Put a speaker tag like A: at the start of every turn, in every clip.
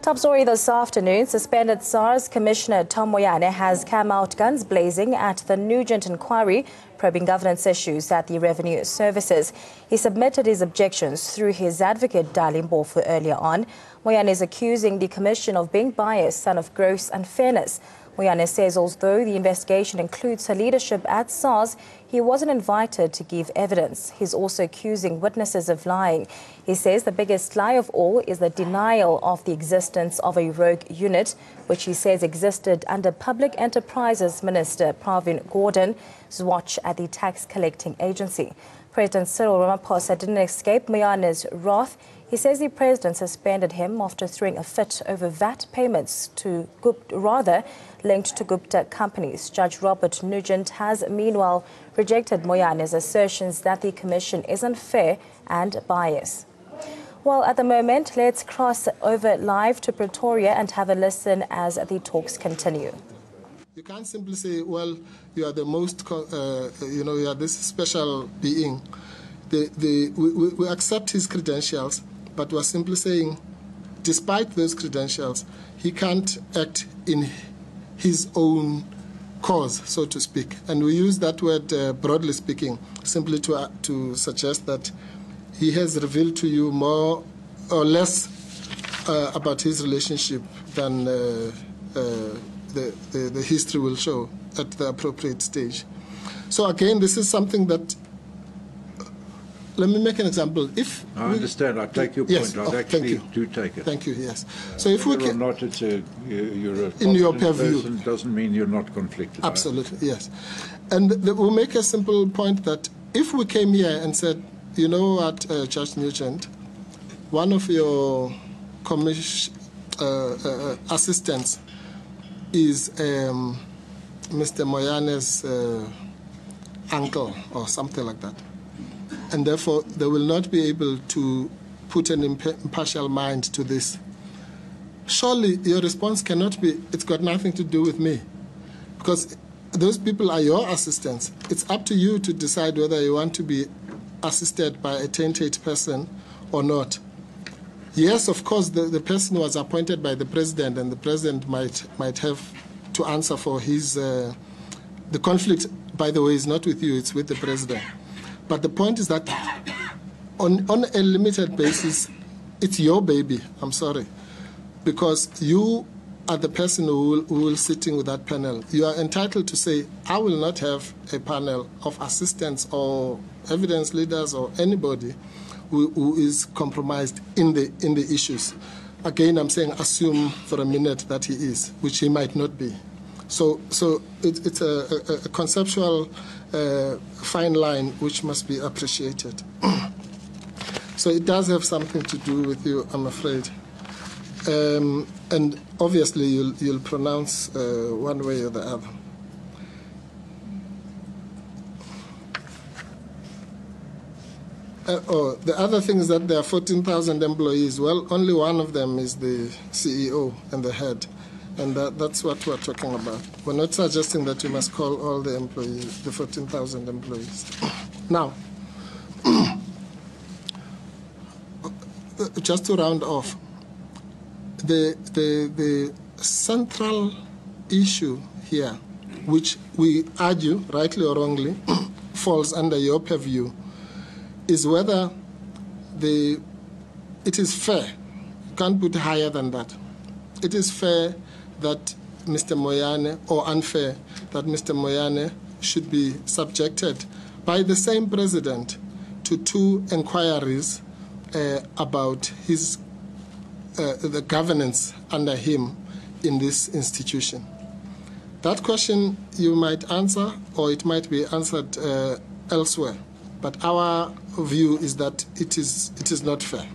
A: Top story this afternoon. Suspended Sars Commissioner Tom Moyane has come out guns blazing at the Nugent inquiry probing governance issues at the Revenue Services. He submitted his objections through his advocate, Darlene Borfu, earlier on. Moyane is accusing the Commission of being biased and of gross unfairness. Moyane says although the investigation includes her leadership at Sars, he wasn't invited to give evidence. He's also accusing witnesses of lying. He says the biggest lie of all is the denial of the existence of a rogue unit, which he says existed under Public Enterprises Minister Pravin Gordhan's watch at the tax collecting agency. President Cyril Ramaphosa didn't escape Moyane's wrath. He says the president suspended him after throwing a fit over VAT payments to linked to Gupta companies. Judge Robert Nugent has meanwhile rejected Moyane's assertions that the commission is unfair and biased. Well, at the moment, let's cross over live to Pretoria and have a listen as the talks continue.
B: You can't simply say, well, you are the most, you are this special being. We accept his credentials, but we're simply saying, despite those credentials, he can't act in his own cause, so to speak. And we use that word broadly speaking, simply to suggest that he has revealed to you more or less about his relationship than the history will show at the appropriate stage. So again, this is something that, let me make an example. If
C: I understand, I take your
B: yes,
C: point. I actually do take it.
B: Thank you, yes. So if we
C: can...
B: can...
C: not, it's a, you're a
B: in your purview.
C: Person, doesn't mean you're not conflicted.
B: Absolutely, yes. And we'll make a simple point that if we came here and said, you know what, Judge Nugent, one of your assistants is Mr. Moyane's uncle or something like that. And therefore, they will not be able to put an impartial mind to this. Surely, your response cannot be, it's got nothing to do with me. Because those people are your assistants. It's up to you to decide whether you want to be assisted by a tainted person or not. Yes, of course, the person was appointed by the president, and the president might have to answer for his... the conflict, by the way, is not with you, it's with the president. But the point is that on a limited basis, it's your baby, I'm sorry, because you are the person who will sitting with that panel. You are entitled to say, I will not have a panel of assistants or evidence leaders or anybody who is compromised in the issues. Again, I'm saying assume for a minute that he is, which he might not be. So it's a conceptual fine line which must be appreciated. So it does have something to do with you, I'm afraid. And obviously you'll pronounce one way or the other. The other thing is that there are 14,000 employees. Well, only one of them is the CEO and the head. And that's what we're talking about. We're not suggesting that you must call all the employees, the 14,000 employees. Now, just to round off, the central issue here, which we argue, rightly or wrongly, falls under your purview, is whether it is fair. You can't put higher than that. It is fair that Mr. Moyane, or unfair, that Mr. Moyane should be subjected by the same president to 2 inquiries about his the governance under him in this institution. That question you might answer, or it might be answered elsewhere. But our view is that it is not fair.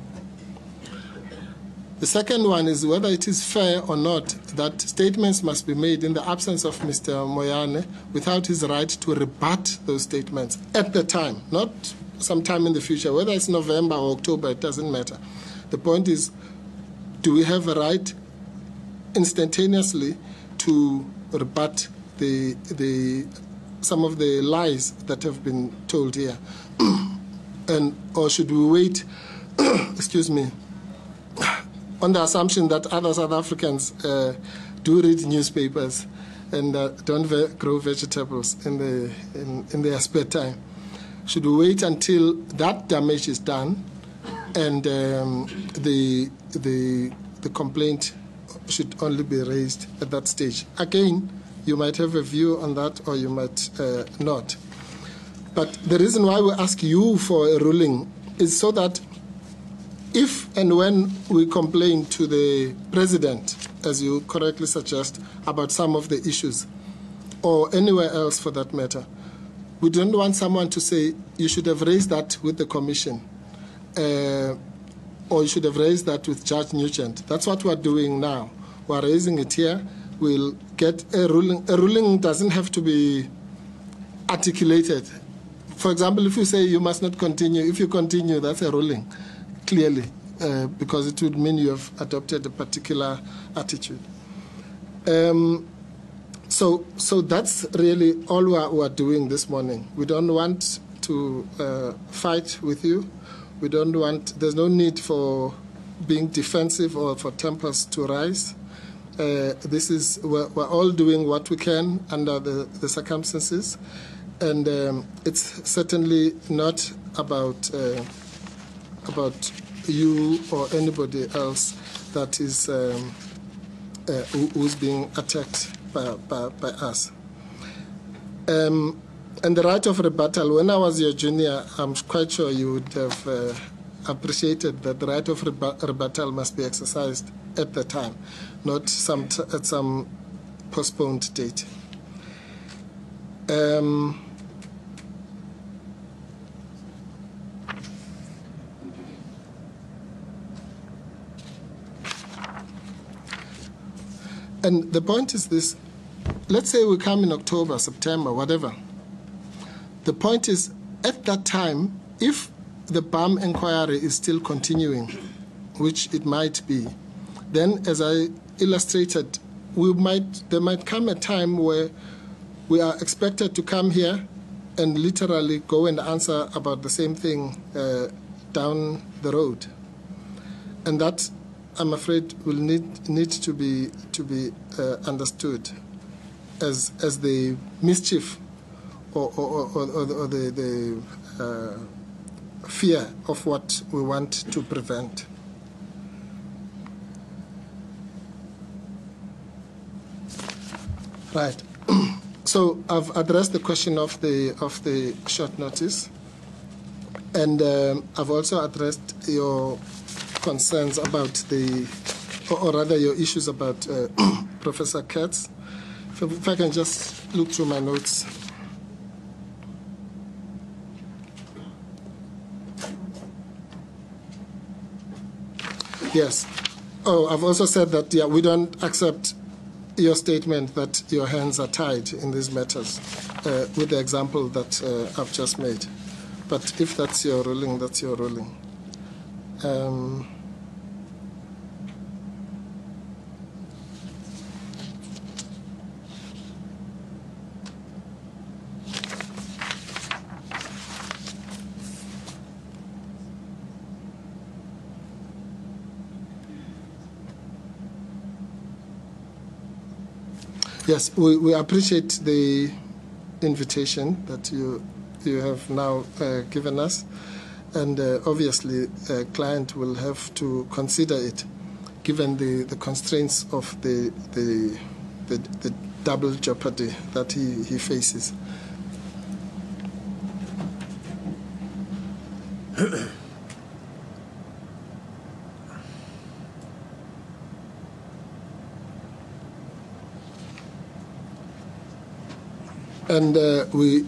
B: The second one is whether it is fair or not that statements must be made in the absence of Mr. Moyane without his right to rebut those statements at the time, not sometime in the future. Whether it's November or October, it doesn't matter. The point is, do we have a right instantaneously to rebut some of the lies that have been told here? Or should we wait, excuse me, on the assumption that other South Africans do read newspapers and don't grow vegetables in their spare time. Should we wait until that damage is done, and the complaint should only be raised at that stage? Again, you might have a view on that, or you might not. But the reason why we ask you for a ruling is so that if and when we complain to the president, as you correctly suggest, about some of the issues, or anywhere else for that matter, we don't want someone to say, you should have raised that with the commission, or you should have raised that with Judge Nugent. That's what we're doing now. We're raising it here. We'll get a ruling. A ruling doesn't have to be articulated. For example, if you say you must not continue, if you continue, that's a ruling, clearly, because it would mean you have adopted a particular attitude. So that's really all we're doing this morning. We don't want to fight with you. We don't want, there's no need for being defensive or for tempers to rise. We're all doing what we can under the circumstances. And it's certainly not about you or anybody else that is who's being attacked by us. And the right of rebuttal, when I was your junior, I'm quite sure you would have appreciated that the right of rebuttal must be exercised at the time, not at some postponed date. And the point is this, let's say we come in October, September, whatever. The point is, at that time, if the BAM inquiry is still continuing, which it might be, then as I illustrated, there might come a time where we are expected to come here and literally go and answer about the same thing down the road. And that, I'm afraid, will need to be understood as the mischief or the fear of what we want to prevent. Right. So I've addressed the question of the short notice, and I've also addressed your concerns about or rather your issues about Professor Katz. If I can just look through my notes. Yes. Oh, I've also said that, yeah, we don't accept your statement that your hands are tied in these matters with the example that I've just made. But if that's your ruling, that's your ruling. Yes, we appreciate the invitation that you have now given us, and obviously a client will have to consider it, given the constraints of the double jeopardy that he faces. And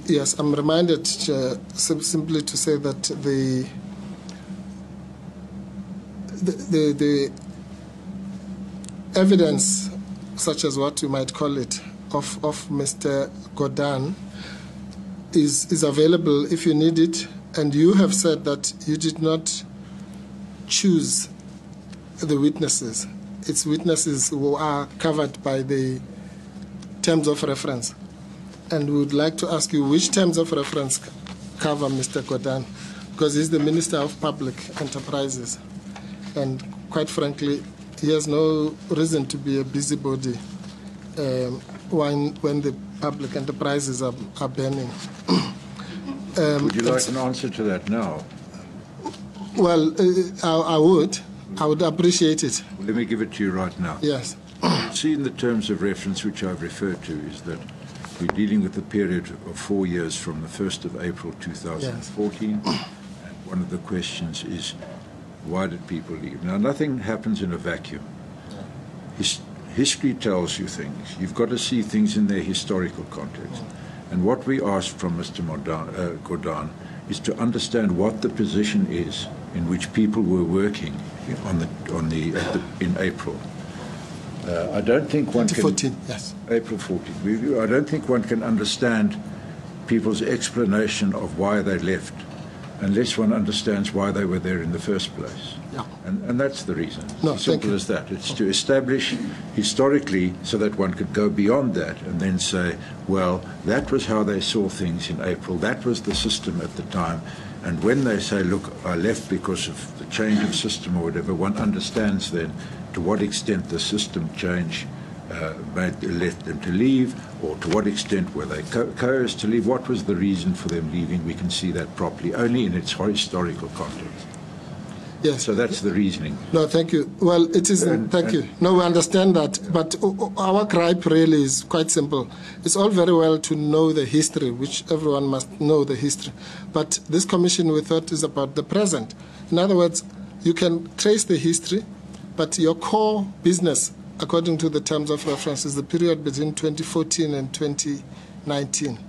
B: yes, I'm reminded simply to say that the evidence, such as what you might call it, of Mr. Godin is available if you need it, and you have said that you did not choose the witnesses. It's witnesses who are covered by the terms of reference. And we would like to ask you which terms of reference cover Mr. Godin, because he's the Minister of Public Enterprises. And quite frankly, he has no reason to be a busybody when the public enterprises are burning.
C: Would you like an answer to that now?
B: Well, I would appreciate it.
C: Let me give it to you right now.
B: Yes.
C: See, in the terms of reference which I've referred to, is that we're dealing with a period of 4 years from the 1st of April 2014. Yes. And one of the questions is, why did people leave? Now, nothing happens in a vacuum. History tells you things. You've got to see things in their historical context. And what we asked from Mr. Gordhan is to understand what the position is in which people were working in April. I don't think one
B: 2014,
C: can...
B: yes.
C: April 14. I don't think one can understand people's explanation of why they left unless one understands why they were there in the first place.
B: Yeah.
C: And that's the reason.
B: No,
C: as simple as that. It's to establish historically so that one could go beyond that and then say, well, that was how they saw things in April. That was the system at the time. And when they say, look, I left because of the change of system or whatever, one understands then to what extent the system change led them to leave, or to what extent were they coerced to leave. What was the reason for them leaving? We can see that properly, only in its historical context.
B: Yes.
C: So that's the reasoning.
B: No, thank you. Well, it isn't. Thank you. No, we understand that. But our gripe really is quite simple. It's all very well to know the history, which everyone must know the history. But this commission, we thought, is about the present. In other words, you can trace the history, but your core business, according to the terms of reference, is the period between 2014 and 2019.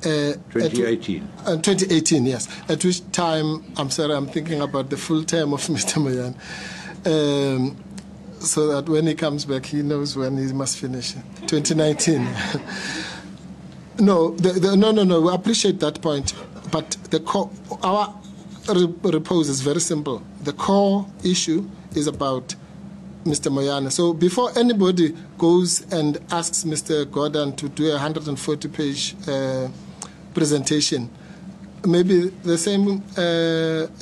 C: 2018.
B: 2018, yes. At which time, I'm sorry, I'm thinking about the full term of Mr. Moyane, so that when he comes back, he knows when he must finish. 2019. No, no. We appreciate that point, but our repose is very simple. The core issue is about Mr. Moyane. So before anybody goes and asks Mr. Gordhan to do a 140-page presentation, maybe the same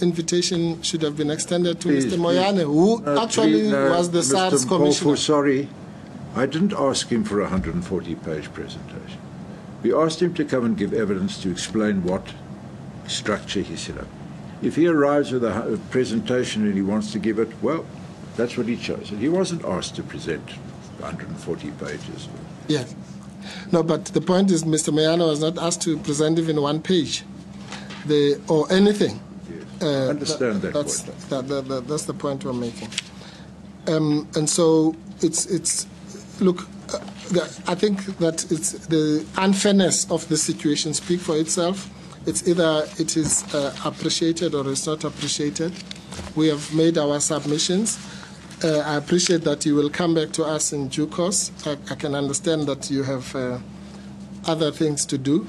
B: invitation should have been extended to Mr. Moyane, who actually was the Sars commissioner.
C: Sorry, I didn't ask him for a 140-page presentation. We asked him to come and give evidence to explain what structure he set up. If he arrives with a presentation and he wants to give it, well, that's what he chose. He wasn't asked to present 140 pages.
B: Yes. No, but the point is Mr. Moyane was not asked to present even one page or anything.
C: Yes. I understand that
B: that's,
C: point.
B: That's the point we're making. And so it's look, I think that it's the unfairness of the situation speak for itself. It's either it is appreciated or it's not appreciated. We have made our submissions. I appreciate that you will come back to us in due course. I can understand that you have other things to do.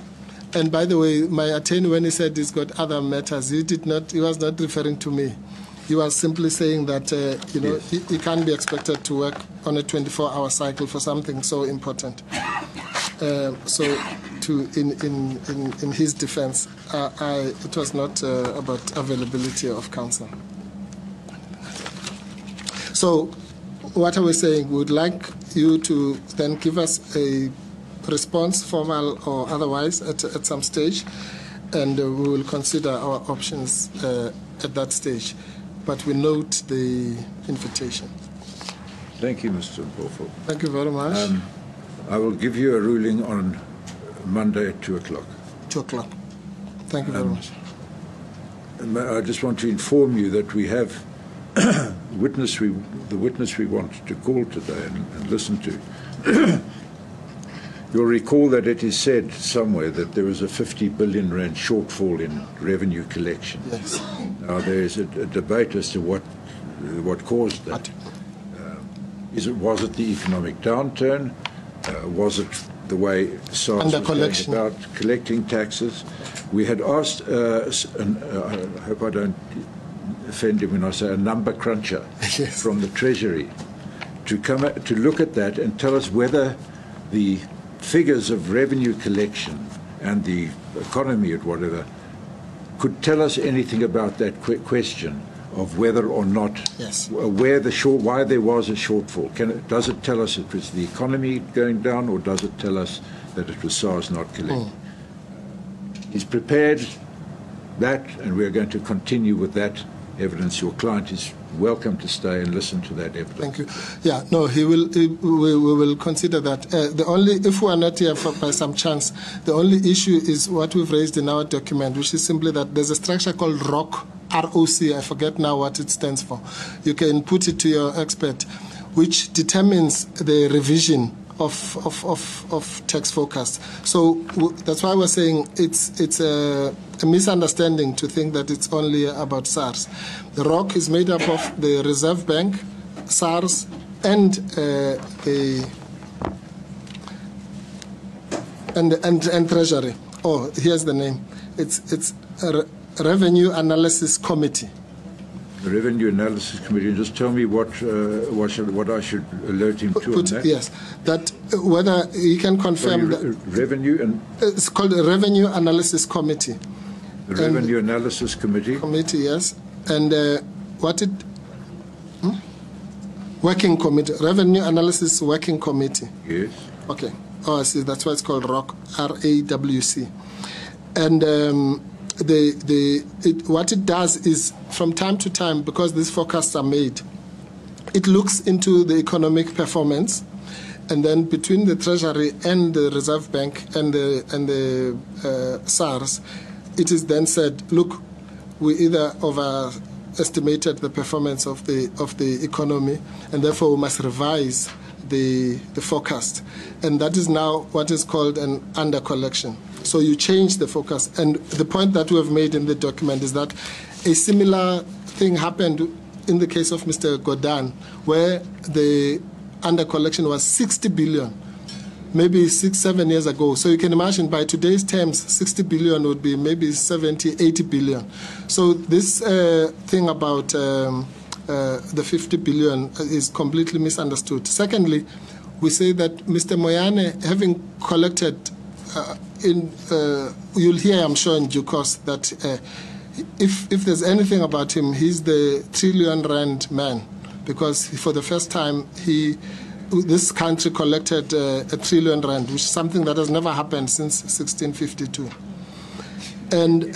B: And by the way, my attorney, when he said he's got other matters, he was not referring to me. He was simply saying that yes, he can't be expected to work on a 24-hour cycle for something so important. So, in his defense, it was not about availability of counsel. So, what are we saying? We would like you to then give us a response, formal or otherwise, at some stage, and we will consider our options at that stage. But we note the invitation.
C: Thank you, Mr. Mpofu.
B: Thank you very much.
C: I will give you a ruling on Monday at 2 o'clock.
B: 2 o'clock. Thank you very much.
C: I just want to inform you that we have the witness we want to call today and listen to. You'll recall that it is said somewhere that there was a 50 billion rand shortfall in revenue collection.
B: Yes.
C: Now there is a debate as to what caused that. Was it the economic downturn? Was it the way Sars was going about collecting taxes? We had asked, and I hope I don't offend him when I say a number cruncher
B: yes,
C: from the Treasury to to look at that and tell us whether the figures of revenue collection and the economy or whatever could tell us anything about that question of whether or not,
B: yes,
C: why there was a shortfall? Does it tell us it was the economy going down, or does it tell us that it was SARS not collecting? He's prepared that, and we're going to continue with that evidence. Your client is welcome to stay and listen to that evidence.
B: Thank you. Yeah, no, we will consider that. If we are not here by some chance, the only issue is what we've raised in our document, which is simply that there's a structure called ROC, R-O-C, I forget now what it stands for. You can put it to your expert, which determines the revision of tax forecast. So that's why we're saying it's a misunderstanding to think that it's only about SARS. The ROC is made up of the Reserve Bank, SARS, and Treasury. Oh, here's the name. It's a Revenue Analysis Committee.
C: The Revenue Analysis Committee. Just tell me what I should alert him to on that.
B: Yes, that whether he can confirm that
C: revenue and
B: it's called the Revenue Analysis Committee.
C: The Revenue Analysis Committee.
B: Committee, yes, and Working Committee, Revenue Analysis Working Committee.
C: Yes.
B: Okay. Oh, I see. That's why it's called ROC, R-A-W-C, and. What it does is, from time to time, because these forecasts are made, it looks into the economic performance, and then between the Treasury and the Reserve Bank and the SARS, it is then said, look, we either overestimated the performance of the economy, and therefore we must revise the forecast, and that is now what is called an undercollection. So you change the forecast. And the point that we have made in the document is that a similar thing happened in the case of Mr. Godin, where the undercollection was 60 billion, maybe 6-7 years ago. So you can imagine by today's terms, 60 billion would be maybe 70, 80 billion. So this thing about the 50 billion is completely misunderstood. Secondly, we say that Mr. Moyane, having collected you'll hear, I'm sure, in due course that if there's anything about him, he's the trillion rand man, because for the first time this country collected a trillion rand, which is something that has never happened since 1652. And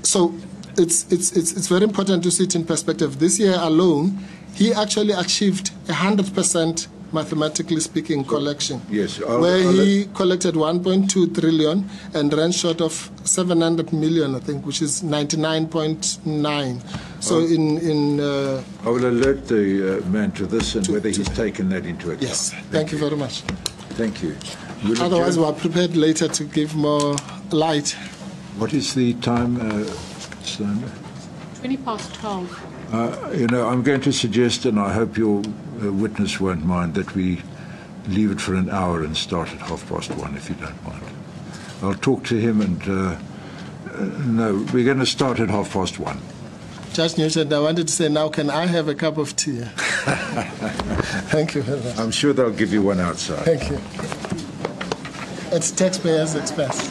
B: so it's very important to see it in perspective. This year alone, he actually achieved 100%. Mathematically speaking, collection.
C: Yes,
B: he collected 1.2 trillion and ran short of 700 million, I think, which is 99.9. So
C: I will alert the man to this and whether he's taken that into account.
B: Yes, thank you very much.
C: Thank you.
B: Otherwise, we are prepared later to give more light.
C: What is the time, Slanda?
D: 12:20.
C: I'm going to suggest, and I hope your witness won't mind, that we leave it for an hour and start at 1:30, if you don't mind. I'll talk to him, and no, we're going to start at 1:30.
B: Judge Newton, I wanted to say, now can I have a cup of tea? Thank you very much.
C: I'm sure they'll give you one outside.
B: Thank you. It's taxpayers' expense.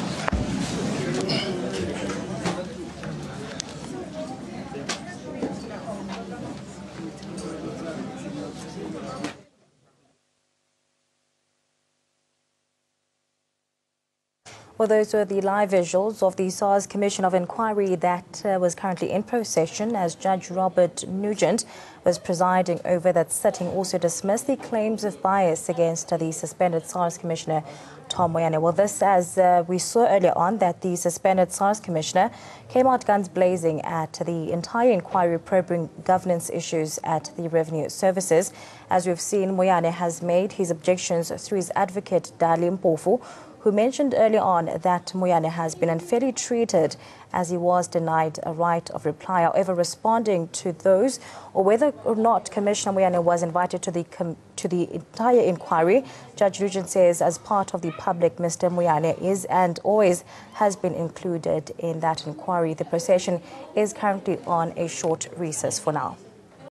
A: Well, those were the live visuals of the SARS Commission of Inquiry that was currently in procession, as Judge Robert Nugent was presiding over that sitting. Also dismissed the claims of bias against the suspended SARS Commissioner Tom Moyane. Well, this, as we saw earlier on, that the suspended SARS Commissioner came out guns blazing at the entire inquiry probing governance issues at the revenue services. As we've seen, Moyane has made his objections through his advocate, Dali Mpofu, who mentioned earlier on that Moyane has been unfairly treated as he was denied a right of reply. However, responding to those, or whether or not Commissioner Moyane was invited to the entire inquiry, Judge Nugent says as part of the public, Mr. Moyane is and always has been included in that inquiry. The procession is currently on a short recess for now.